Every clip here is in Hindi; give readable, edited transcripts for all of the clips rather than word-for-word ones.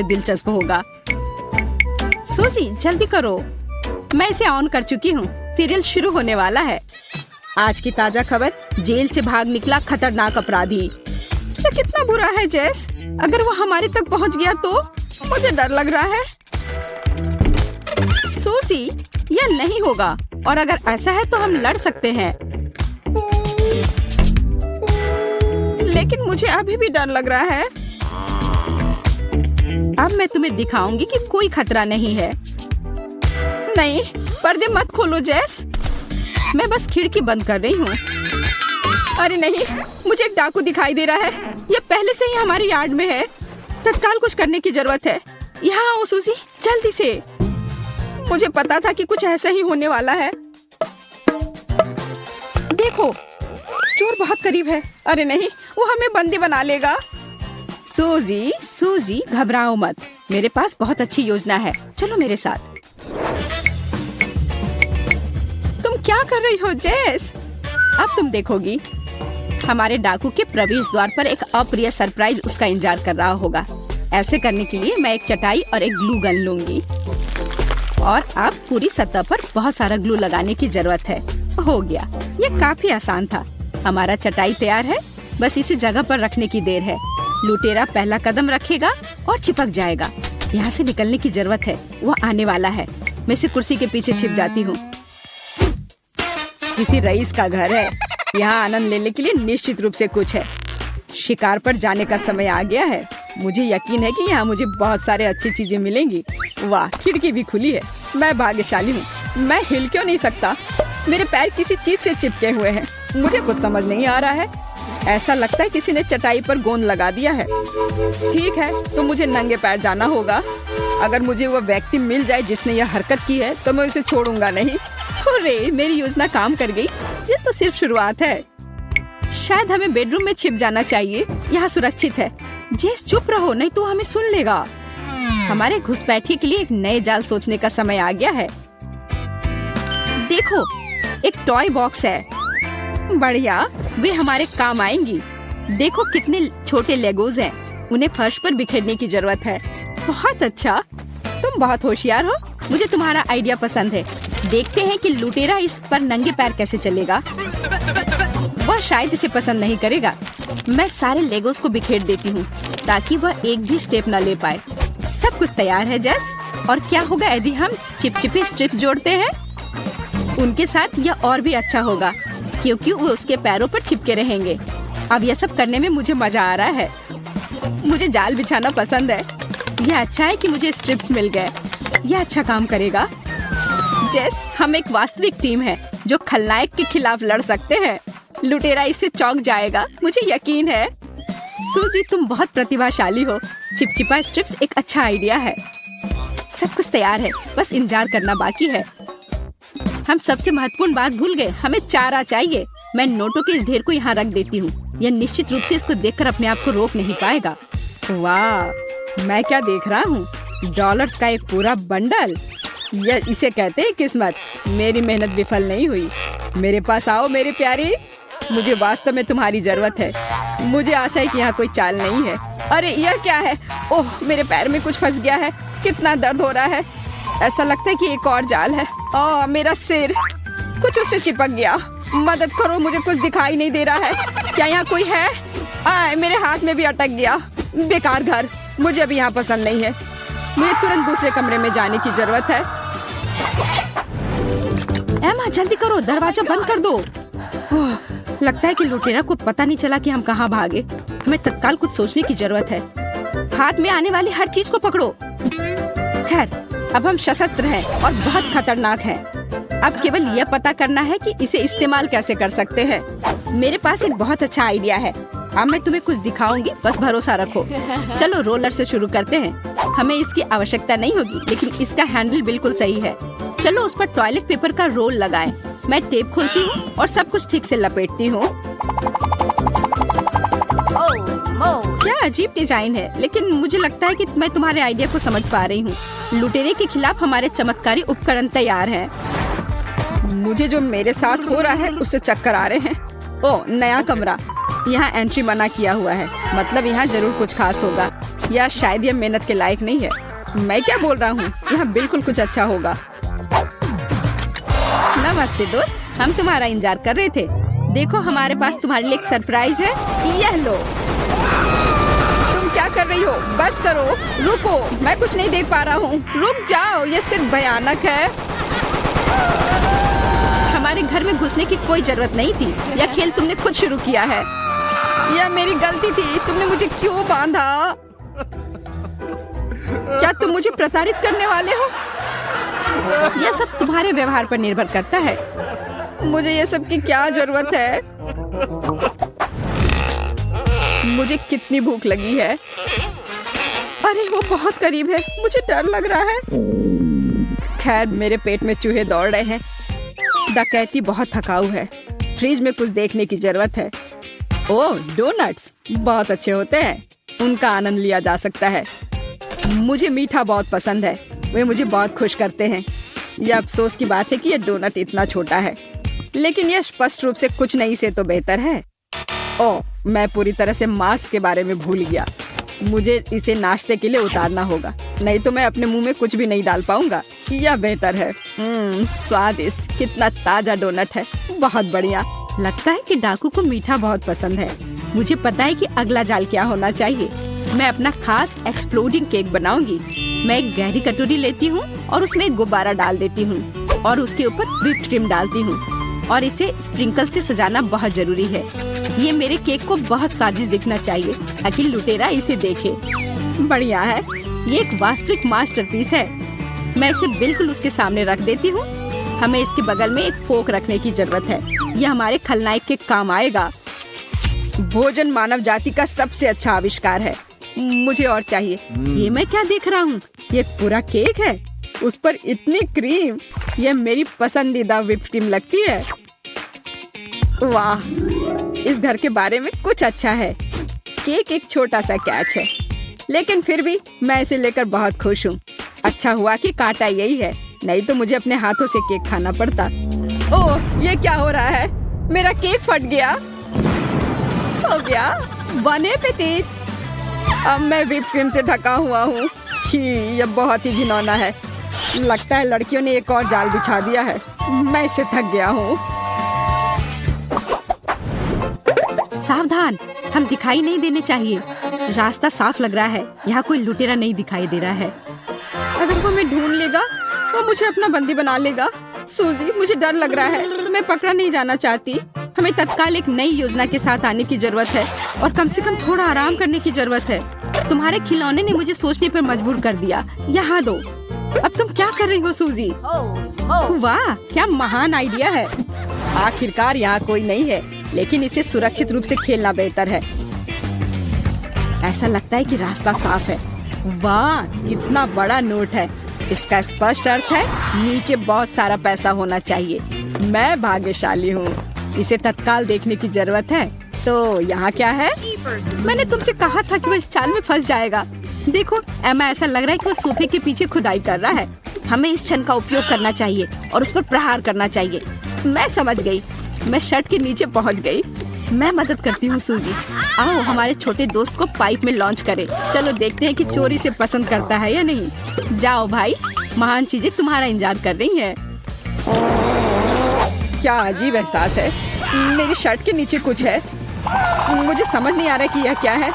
दिलचस्प होगा। सूजी जल्दी करो, मैं इसे ऑन कर चुकी हूँ। सीरियल शुरू होने वाला है। आज की ताजा खबर, जेल से भाग निकला खतरनाक अपराधी। ये कितना बुरा है जेस, अगर वो हमारे तक पहुँच गया तो मुझे डर लग रहा है। सूजी यह नहीं होगा, और अगर ऐसा है तो हम लड़ सकते हैं, लेकिन मुझे अभी भी डर लग रहा है। अब मैं तुम्हें दिखाऊंगी कि कोई खतरा नहीं है। नहीं, पर्दे मत खोलो जेस, मैं बस खिड़की बंद कर रही हूँ। अरे नहीं, मुझे एक डाकू दिखाई दे रहा है। ये पहले से ही हमारे यार्ड में है। तत्काल कुछ करने की जरूरत है। यहाँ आओ सूजी, जल्दी से। मुझे पता था कि कुछ ऐसा ही होने वाला है। देखो, चोर बहुत करीब है। अरे नहीं, वो हमें बंदी बना लेगा। सूजी सूजी घबराओ मत, मेरे पास बहुत अच्छी योजना है। चलो मेरे साथ। तुम क्या कर रही हो जेस? अब तुम देखोगी। हमारे डाकू के प्रवेश द्वार पर एक अप्रिय सरप्राइज उसका इंतजार कर रहा होगा। ऐसे करने के लिए मैं एक चटाई और एक ग्लू गन लूंगी, और अब पूरी सतह पर बहुत सारा ग्लू लगाने की जरूरत है। हो गया, ये काफी आसान था। हमारा चटाई तैयार है, बस इसे जगह पर रखने की देर है। लुटेरा पहला कदम रखेगा और चिपक जाएगा। यहाँ से निकलने की जरूरत है, वो आने वाला है। मैं इसे कुर्सी के पीछे छिप जाती हूँ। किसी रईस का घर है। यहाँ आनंद लेने के लिए निश्चित रूप से कुछ है। शिकार पर जाने का समय आ गया है। मुझे यकीन है कि यहाँ मुझे बहुत सारे अच्छी चीजें मिलेंगी। वाह, खिड़की भी खुली है। मैं भाग्यशाली हूँ। मैं हिल क्यों नहीं सकता? मेरे पैर किसी चीज से चिपके हुए हैं। मुझे कुछ समझ नहीं आ रहा है। ऐसा लगता है किसी ने चटाई पर गोंद लगा दिया है। ठीक है, तो मुझे नंगे पैर जाना होगा। अगर मुझे वो व्यक्ति मिल जाए जिसने यह हरकत की है तो मैं उसे छोड़ूंगा नहीं। अरे, मेरी योजना काम कर गई। ये तो सिर्फ शुरुआत है। शायद हमें बेडरूम में छिप जाना चाहिए, यहाँ सुरक्षित है। जेस चुप रहो, नहीं तो हमें सुन लेगा। हमारे घुसपैठिए के लिए एक नए जाल सोचने का समय आ गया है। देखो, एक टॉय बॉक्स है। बढ़िया, वे हमारे काम आएंगी। देखो कितने छोटे लेगोज हैं। उन्हें फर्श पर बिखेरने की जरूरत है। बहुत अच्छा, तुम बहुत होशियार हो। मुझे तुम्हारा आइडिया पसंद है। देखते हैं कि लुटेरा इस पर नंगे पैर कैसे चलेगा। वह शायद इसे पसंद नहीं करेगा। मैं सारे लेगोस को बिखेर देती हूँ ताकि वह एक भी स्टेप न ले पाए। सब कुछ तैयार है जेस। और क्या होगा यदि हम चिपचिपे स्ट्रिप्स जोड़ते हैं? उनके साथ यह और भी अच्छा होगा, क्योंकि वो उसके पैरों पर चिपके रहेंगे। अब यह सब करने में मुझे मजा आ रहा है। मुझे जाल बिछाना पसंद है। यह अच्छा है कि मुझे स्ट्रिप्स मिल गए। यह अच्छा काम करेगा। जेस, हम एक वास्तविक टीम है जो खलनायक के खिलाफ लड़ सकते हैं। लुटेरा इससे चौंक जाएगा, मुझे यकीन है। सूजी, तुम बहुत प्रतिभाशाली हो। चिपचिपा स्ट्रिप्स एक अच्छा आइडिया है। सब कुछ तैयार है, बस इंतजार करना बाकी है। हम सबसे महत्वपूर्ण बात भूल गए, हमें चारा चाहिए। मैं नोटों के इस ढेर को यहाँ रख देती हूँ। यह निश्चित रूप से इसको देखकर अपने आप को रोक नहीं पाएगा। वाह, मैं क्या देख रहा हूँ? डॉलर्स का एक पूरा बंडल। यह इसे कहते हैं किस्मत। मेरी मेहनत विफल नहीं हुई। मेरे पास आओ मेरे प्यारे, मुझे वास्तव में तुम्हारी जरूरत है। मुझे आशा है कि यहाँ कोई चाल नहीं है। अरे यह क्या है? ओह, मेरे पैर में कुछ फंस गया है। कितना दर्द हो रहा है। ऐसा लगता है कि एक और जाल है। ओह, मेरा सिर कुछ उससे चिपक गया। मदद करो, मुझे कुछ दिखाई नहीं दे रहा है। क्या यहाँ कोई है? मेरे हाथ में भी अटक गया। बेकार घर, मुझे अभी यहाँ पसंद नहीं है। मुझे तुरंत दूसरे कमरे में जाने की जरूरत है। एमा, जल्दी करो, दरवाजा बंद कर दो। लगता है कि लुटेरा को पता नहीं चला कि हम कहाँ भागे। हमें तत्काल कुछ सोचने की जरूरत है। हाथ में आने वाली हर चीज को पकड़ो। खैर, अब हम सशस्त्र हैं और बहुत खतरनाक हैं। अब केवल यह पता करना है कि इसे इस्तेमाल कैसे कर सकते हैं। मेरे पास एक बहुत अच्छा आइडिया है। अब मैं तुम्हें कुछ दिखाऊंगी, बस भरोसा रखो। चलो रोलर से शुरू करते हैं। हमें इसकी आवश्यकता नहीं होगी, लेकिन इसका हैंडल बिल्कुल सही है। चलो उस पर टॉयलेट पेपर का रोल लगाएं। मैं टेप खोलती हूँ और सब कुछ ठीक से लपेटती हूँ। क्या अजीब डिजाइन है, लेकिन मुझे लगता है कि मैं तुम्हारे आइडिया को समझ पा रही हूँ। लुटेरे के खिलाफ हमारे चमत्कारी उपकरण तैयार हैं। मुझे जो मेरे साथ हो रहा है उससे चक्कर आ रहे हैं। ओह, नया कमरा। यहाँ एंट्री मना किया हुआ है, मतलब यहाँ जरूर कुछ खास होगा। या शायद ये मेहनत के लायक नहीं है। मैं क्या बोल रहा हूँ, यहाँ बिल्कुल कुछ अच्छा होगा। नमस्ते दोस्त, हम तुम्हारा इंतजार कर रहे थे। देखो हमारे पास तुम्हारे लिए एक सरप्राइज है। यह लो। तुम क्या कर रही हो? बस करो, रुको, मैं कुछ नहीं देख पा रहा हूँ। रुक जाओ, ये सिर्फ भयानक है। हमारे घर में घुसने की कोई जरूरत नहीं थी। यह खेल तुमने खुद शुरू किया है। यह मेरी गलती थी। तुमने मुझे क्यों बांधा? क्या तुम मुझे प्रताड़ित करने वाले हो? यह सब तुम्हारे व्यवहार पर निर्भर करता है। मुझे ये सब की क्या जरूरत है? मुझे कितनी भूख लगी है। अरे वो बहुत करीब है, मुझे डर लग रहा है। खैर, मेरे पेट में चूहे दौड़ रहे हैं। डकैती बहुत थकाऊ है। फ्रिज में कुछ देखने की जरूरत है। ओह, डोनट्स बहुत अच्छे होते हैं। उनका आनंद लिया जा सकता है। मुझे मीठा बहुत पसंद है। वे मुझे बहुत खुश करते हैं। यह अफसोस की बात है कि यह डोनट इतना छोटा है, लेकिन यह स्पष्ट रूप से कुछ नहीं से तो बेहतर है। ओह, मैं पूरी तरह से मांस के बारे में भूल गया। मुझे इसे नाश्ते के लिए उतारना होगा, नहीं तो मैं अपने मुंह में कुछ भी नहीं डाल पाऊंगा। यह बेहतर है। स्वादिष्ट, कितना ताजा डोनट है। बहुत बढ़िया। लगता है कि डाकू को मीठा बहुत पसंद है। मुझे पता है कि अगला जाल क्या होना चाहिए। मैं अपना खास एक्सप्लोडिंग केक बनाऊंगी। मैं एक गहरी कटोरी लेती हूँ और उसमें एक गुब्बारा डाल देती हूँ और उसके ऊपर व्हिप्ड क्रीम डालती हूँ और इसे स्प्रिंकल से सजाना बहुत जरूरी है। ये मेरे केक को बहुत स्वादिष्ट दिखना चाहिए ताकि लुटेरा इसे देखे। बढ़िया है। ये एक वास्तविक मास्टरपीस है। मैं इसे बिल्कुल उसके सामने रख देती हूँ। हमें इसके बगल में एक फोक रखने की जरूरत है। यह हमारे खलनायक के काम आएगा। भोजन मानव जाति का सबसे अच्छा आविष्कार है। मुझे और चाहिए। ये मैं क्या देख रहा हूँ? ये पूरा केक है, उस पर इतनी क्रीम। ये मेरी पसंदीदा व्हिप्ड क्रीम लगती है। वाह, इस घर के बारे में कुछ अच्छा है। केक एक छोटा सा कैच है, लेकिन फिर भी मैं इसे लेकर बहुत खुश हूँ। अच्छा हुआ कि कांटा यही है, नहीं तो मुझे अपने हाथों से केक खाना पड़ता। ओह, ये क्या हो रहा है? मेरा केक फट गया। हो गया। बने पेटीत। अब मैं व्हिप्ड क्रीम से ढका हुआ हूँ। छी, यह बहुत ही घिनौना है। लगता है लड़कियों ने एक और जाल बिछा दिया है। मैं इससे थक गया हूँ। सावधान, हम दिखाई नहीं देने चाहिए। रास्ता साफ लग रहा है। यहाँ कोई लुटेरा नहीं दिखाई दे रहा है। अगर वो मैं ढूंढ लेगा तो मुझे अपना बंदी बना लेगा। सूजी, मुझे डर लग रहा है। मैं पकड़ा नहीं जाना चाहती। हमें तत्काल एक नई योजना के साथ आने की जरूरत है और कम से कम थोड़ा आराम करने की जरूरत है। तुम्हारे खिलौने ने मुझे सोचने पर मजबूर कर दिया। यहाँ दो। अब तुम क्या कर रही हो सूजी? वाह, क्या महान आइडिया है। आखिरकार यहाँ कोई नहीं है, लेकिन इसे सुरक्षित रूप से खेलना बेहतर है। ऐसा लगता है कि रास्ता साफ है। वाह, कितना बड़ा नोट है। इसका स्पष्ट अर्थ है नीचे बहुत सारा पैसा होना चाहिए। मैं भाग्यशाली हूँ। इसे तत्काल देखने की जरूरत है। तो यहाँ क्या है? मैंने तुमसे कहा था कि वो इस चाल में फंस जाएगा। देखो, एमा, ऐसा लग रहा है कि वो सोफे के पीछे खुदाई कर रहा है। हमें इस क्षण का उपयोग करना चाहिए और उस पर प्रहार करना चाहिए। मैं समझ गई। मैं शर्ट के नीचे पहुँच गई। मैं मदद करती हूँ सूजी। आओ हमारे छोटे दोस्त को पाइप में लॉन्च करें। चलो देखते हैं कि चोरी से पसंद करता है या नहीं। जाओ भाई, महान चीजें तुम्हारा इंतजार कर रही हैं। क्या अजीब एहसास है। मेरी शर्ट के नीचे कुछ है। मुझे समझ नहीं आ रहा कि यह क्या है।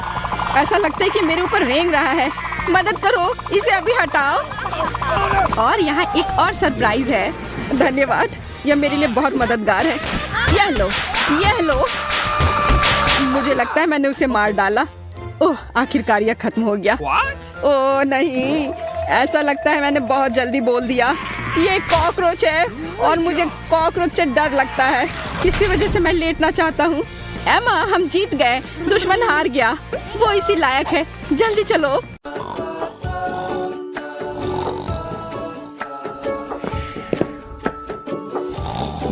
ऐसा लगता है कि मेरे ऊपर रेंग रहा है। मदद करो, इसे अभी हटाओ। और यहाँ एक और सरप्राइज है। धन्यवाद, यह मेरे लिए बहुत मददगार है। यह लो, यह लो। मुझे लगता है मैंने उसे मार डाला। ओह, आखिरकार यह खत्म हो गया। ओह नहीं, ऐसा लगता है मैंने बहुत जल्दी बोल दिया। ये कॉकरोच है और मुझे कॉकरोच से डर लगता है। इसी वजह से मैं लेटना चाहता हूँ। एमा, हम जीत गए। दुश्मन हार गया। वो इसी लायक है। जल्दी चलो।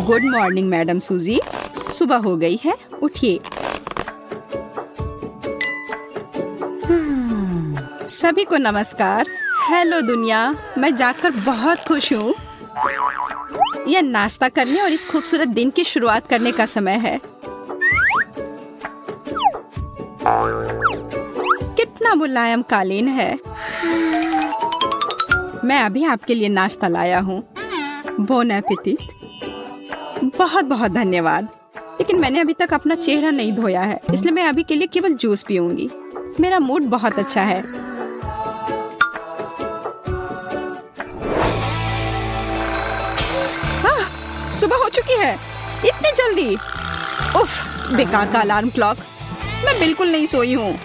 गुड मॉर्निंग मैडम सूजी। सुबह हो गई है, उठिए। सभी को नमस्कार। हेलो दुनिया, मैं जाकर बहुत खुश हूँ। यह नाश्ता करने और इस खूबसूरत दिन की शुरुआत करने का समय है। कितना मुलायम कालीन है। मैं अभी आपके लिए नाश्ता लाया हूँ। Bone appétit. बहुत बहुत धन्यवाद। लेकिन मैंने अभी तक अपना चेहरा नहीं धोया है, इसलिए मैं अभी के लिए केवल जूस पीऊंगी। मेरा मूड बहुत अच्छा है। सुबह हो चुकी है, इतनी जल्दी। उफ, बेकार का अलार्म क्लॉक। मैं बिल्कुल नहीं सोई हूँ।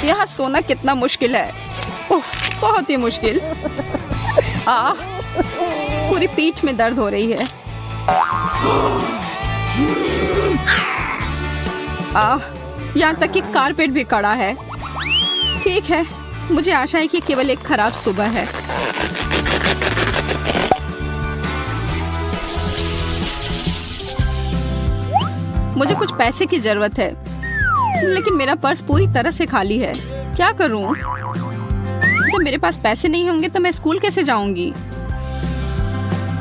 यहाँ सोना कितना मुश्किल है। उफ, बहुत ही मुश्किल। पूरी पीठ में दर्द हो रही है। यहाँ तक कि कारपेट भी कड़ा है। ठीक है, मुझे आशा है कि केवल एक खराब सुबह है। मुझे कुछ पैसे की जरूरत है, लेकिन मेरा पर्स पूरी तरह से खाली है। क्या करूं? जब मेरे पास पैसे नहीं होंगे तो मैं स्कूल कैसे जाऊंगी?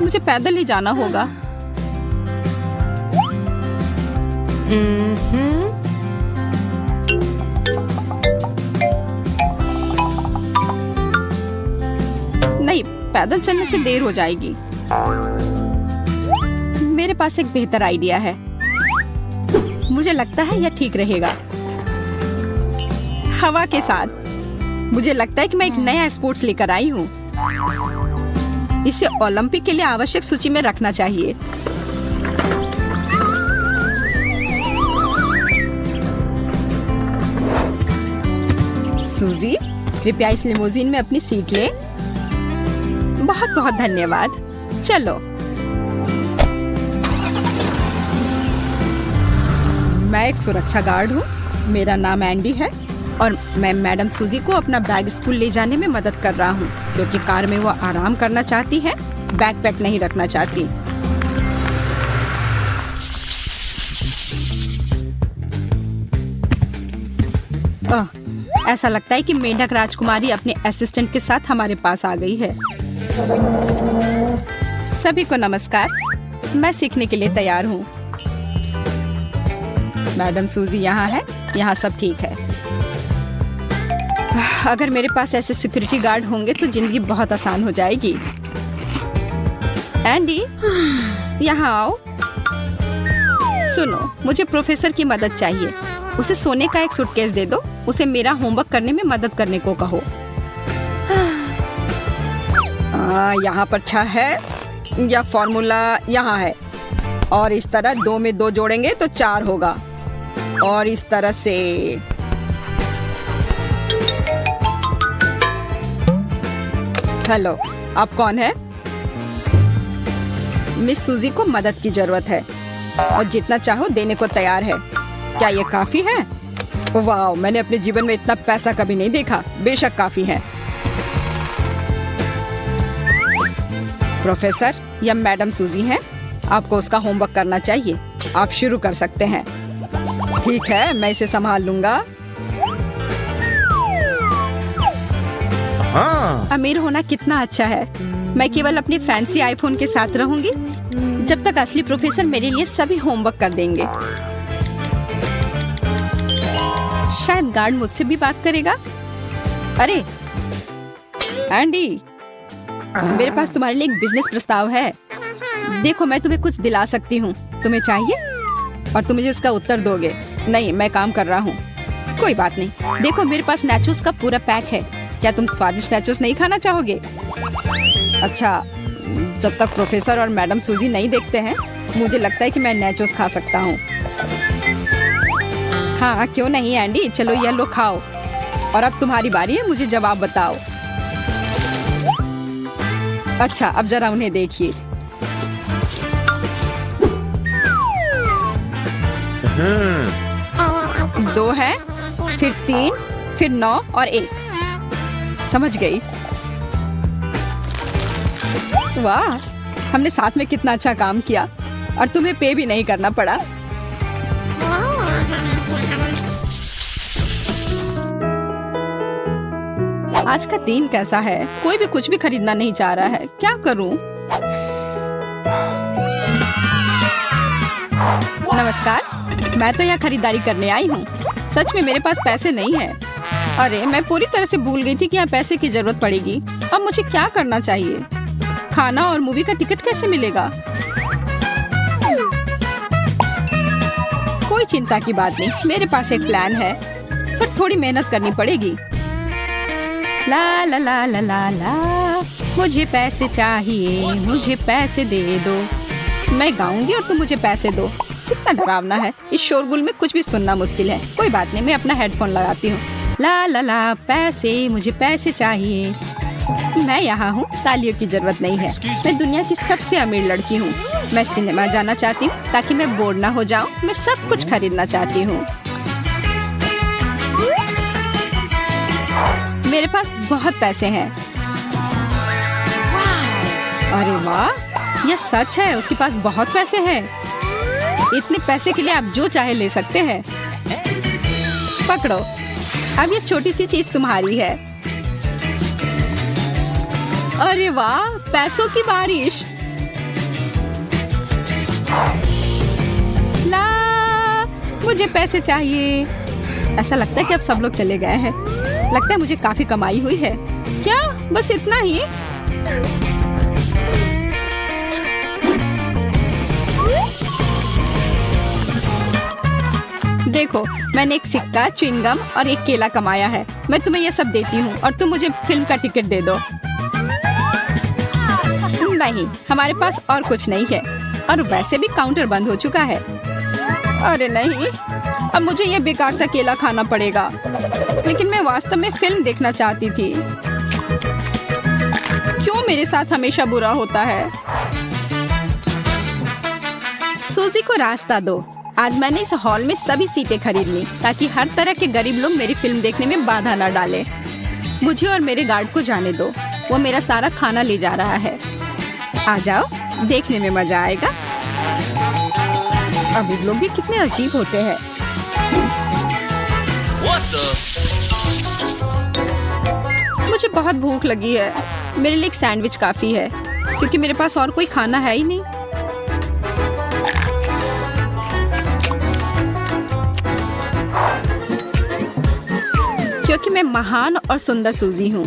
मुझे पैदल ही जाना होगा। नहीं, पैदल चलने से देर हो जाएगी। मेरे पास एक बेहतर आइडिया है। मुझे लगता है यह ठीक रहेगा। हवा के साथ। मुझे लगता है कि मैं एक नया स्पोर्ट्स लेकर आई हूँ। इसे ओलंपिक के लिए आवश्यक सूची में रखना चाहिए। सूजी, कृपया इस लिमोजीन में अपनी सीट ले। बहुत बहुत धन्यवाद। चलो। मैं एक सुरक्षा गार्ड हूँ। मेरा नाम एंडी है और मैं मैडम सूजी को अपना बैग स्कूल ले जाने में मदद कर रहा हूँ, क्योंकि कार में वो आराम करना चाहती है, बैग पैक नहीं रखना चाहती। ऐसा लगता है कि मेंढक राजकुमारी अपने असिस्टेंट के साथ हमारे पास आ गई है। सभी को नमस्कार। मैं सीखने के लिए तैयार हूँ। मैडम सूजी यहाँ है। यहाँ सब ठीक है। अगर मेरे पास ऐसे सिक्योरिटी गार्ड होंगे तो जिंदगी बहुत आसान हो जाएगी। एंडी, यहाँ आओ। सुनो, मुझे प्रोफेसर की मदद चाहिए। उसे सोने का एक सूटकेस दे दो। उसे मेरा होमवर्क करने में मदद करने को कहो। यहाँ पर 6 है। यह फॉर्मूला यहाँ है। और इस तरह 2 में 2 जोड़ेंगे तो 4 होगा। और इस तरह से। हेलो, आप कौन है? मिस सूजी को मदद की जरूरत है और जितना चाहो देने को तैयार है। क्या ये काफी है? वाह, मैंने अपने जीवन में इतना पैसा कभी नहीं देखा। बेशक काफी है। प्रोफेसर, यह मैडम सूजी हैं। आपको उसका होमवर्क करना चाहिए। आप शुरू कर सकते हैं। ठीक है, मैं इसे संभाल लूंगा। अमीर होना कितना अच्छा है। मैं केवल अपने फैंसी आईफोन के साथ रहूंगी जब तक असली प्रोफेसर मेरे लिए सभी होमवर्क कर देंगे। शायद गार्ड मुझसे भी बात करेगा। अरे एंडी, मेरे पास तुम्हारे लिए एक बिजनेस प्रस्ताव है। देखो, मैं तुम्हें कुछ दिला सकती हूँ। तुम्हें चाहिए और तुम मुझे उसका उत्तर दोगे। नहीं, मैं काम कर रहा हूँ। कोई बात नहीं। देखो, मेरे पास नैचोस का पूरा पैक है। क्या तुम स्वादिष्ट नैचोस नहीं खाना चाहोगे? अच्छा, जब तक प्रोफेसर और मैडम सूजी नहीं देखते हैं, मुझे लगता है कि मैं नैचोस खा सकता हूँ। हाँ, क्यों नहीं एंडी, चलो यह लो, खाओ। और अब तुम्हारी बारी है, मुझे जवाब बताओ। अच्छा, अब जरा उन्हें देखिए। दो है, फिर 3, फिर 9 और 1। समझ गई। वाह, हमने साथ में कितना अच्छा काम किया और तुम्हें पे भी नहीं करना पड़ा। आज का दिन कैसा है? कोई भी कुछ भी खरीदना नहीं चाह रहा है। क्या करूं? नमस्कार, मैं तो यहाँ खरीदारी करने आई हूँ। सच में मेरे पास पैसे नहीं है। अरे मैं पूरी तरह से भूल गई थी कि यहाँ पैसे की जरूरत पड़ेगी। अब मुझे क्या करना चाहिए? खाना और मूवी का टिकट कैसे मिलेगा? कोई चिंता की बात नहीं, मेरे पास एक प्लान है, पर थोड़ी मेहनत करनी पड़ेगी। ला ला ला ला ला ला, मुझे पैसे चाहिए, मुझे पैसे दे दो। मैं गाऊंगी और तुम मुझे पैसे दो। कितना डरावना है, इस शोरगुल में कुछ भी सुनना मुश्किल है। कोई बात नहीं, मैं अपना हेडफोन लगाती हूँ। ला ला ला, पैसे, मुझे पैसे चाहिए। मैं यहाँ हूँ, तालियों की जरूरत नहीं है। मैं दुनिया की सबसे अमीर लड़की हूँ। मैं सिनेमा जाना चाहती हूँ ताकि मैं बोर ना हो जाऊँ। मैं सब कुछ खरीदना चाहती हूँ। मेरे पास बहुत पैसे हैं। अरे वाह, यह सच है, उसके पास बहुत पैसे हैं। इतने पैसे के लिए आप जो चाहे ले सकते हैं। पकड़ो, अब ये छोटी सी चीज तुम्हारी है। अरे वाह, पैसों की बारिश। ला, मुझे पैसे चाहिए। ऐसा लगता है कि अब सब लोग चले गए हैं। लगता है मुझे काफी कमाई हुई है। क्या बस इतना ही? देखो, मैंने एक सिक्का, च्युइंगम और एक केला कमाया है। मैं तुम्हें ये सब देती हूँ और तुम मुझे फिल्म का टिकट दे दो। नहीं, हमारे पास और कुछ नहीं है, और वैसे भी काउंटर बंद हो चुका है। अरे नहीं, अब मुझे ये बेकार सा केला खाना पड़ेगा। लेकिन मैं वास्तव में फिल्म देखना चाहती थी। क्यों मेरे साथ हमेशा बुरा होता है? सूजी को रास्ता दो। आज मैंने इस हॉल में सभी सीटें खरीद ली ताकि हर तरह के गरीब लोग मेरी फिल्म देखने में बाधा न डाले। मुझे और मेरे गार्ड को जाने दो, वो मेरा सारा खाना ले जा रहा है। आ जाओ, देखने में मजा आएगा। अभी लोग भी कितने अजीब होते हैं। मुझे बहुत भूख लगी है। मेरे लिए एक सैंडविच काफी है, क्योंकि मेरे पास और कोई खाना है ही नहीं। क्योंकि मैं महान और सुंदर सूजी हूँ,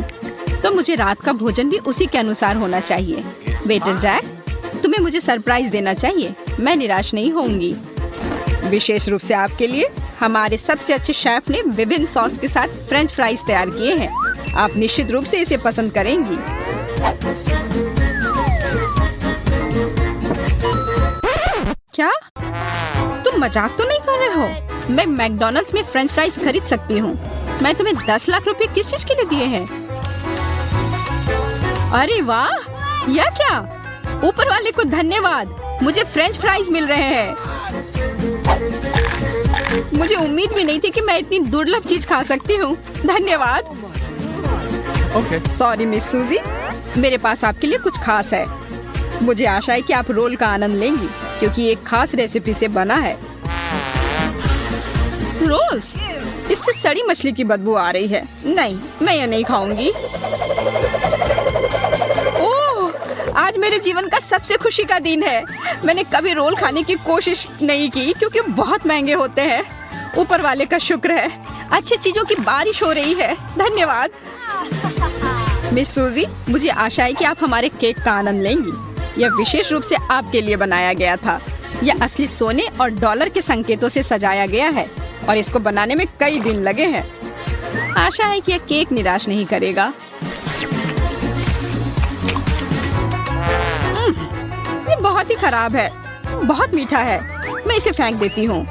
तो मुझे रात का भोजन भी उसी के अनुसार होना चाहिए। वेटर जैक, तुम्हें मुझे सरप्राइज देना चाहिए। मैं निराश नहीं होऊंगी। विशेष रूप से आपके लिए हमारे सबसे अच्छे शेफ ने विभिन्न सॉस के साथ फ्रेंच फ्राइज तैयार किए हैं। आप निश्चित रूप से इसे पसंद करेंगी। क्या तुम मजाक तो नहीं कर रहे हो? मैं मैकडॉनल्ड्स में फ्रेंच फ्राइज खरीद सकती हूँ। मैं तुम्हें 10 लाख रुपए किस चीज के लिए दिए हैं? अरे वाह, यह क्या? ऊपर वाले को धन्यवाद, मुझे फ्रेंच फ्राइज मिल रहे हैं। मुझे उम्मीद भी नहीं थी कि मैं इतनी दुर्लभ चीज खा सकती हूँ। धन्यवाद। सॉरी मिस सूजी, मेरे पास आपके लिए कुछ खास है। मुझे आशा है कि आप रोल का आनंद लेंगी, क्योंकि एक खास रेसिपी से बना है। रोल्स? इससे सड़ी मछली की बदबू आ रही है। नहीं, मैं ये नहीं खाऊंगी। ओह, आज मेरे जीवन का सबसे खुशी का दिन है। मैंने कभी रोल खाने की कोशिश नहीं की, क्योंकि बहुत महंगे होते हैं। ऊपर वाले का शुक्र है, अच्छी चीजों की बारिश हो रही है। धन्यवाद मिस सूजी, मुझे आशा है कि आप हमारे केक का आनंद लेंगी। यह विशेष रूप से आपके लिए बनाया गया था। यह असली सोने और डॉलर के संकेतों से सजाया गया है, और इसको बनाने में कई दिन लगे हैं। आशा है कि यह केक निराश नहीं करेगा। ये बहुत ही खराब है, बहुत मीठा है। मैं इसे फेंक देती हूँ।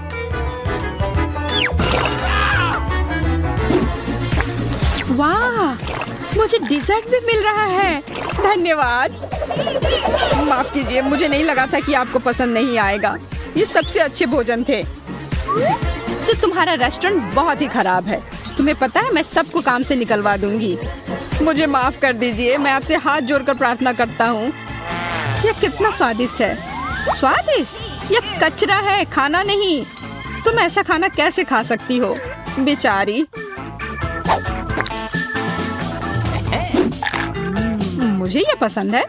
वाह, मुझे डिजर्ट भी मिल रहा है। धन्यवाद। माफ कीजिए, मुझे नहीं लगा था कि आपको पसंद नहीं आएगा। ये सबसे अच्छे भोजन थे। तो तुम्हारा रेस्टोरेंट बहुत ही खराब है। तुम्हें पता है, मैं सबको काम से निकलवा दूंगी। मुझे माफ कर दीजिए, मैं आपसे हाथ जोड़कर प्रार्थना करता हूँ। यह कितना स्वादिष्ट है। स्वादिष्ट? यह कचरा है, खाना नहीं। तुम ऐसा खाना कैसे खा सकती हो? बेचारी। मुझे यह पसंद है।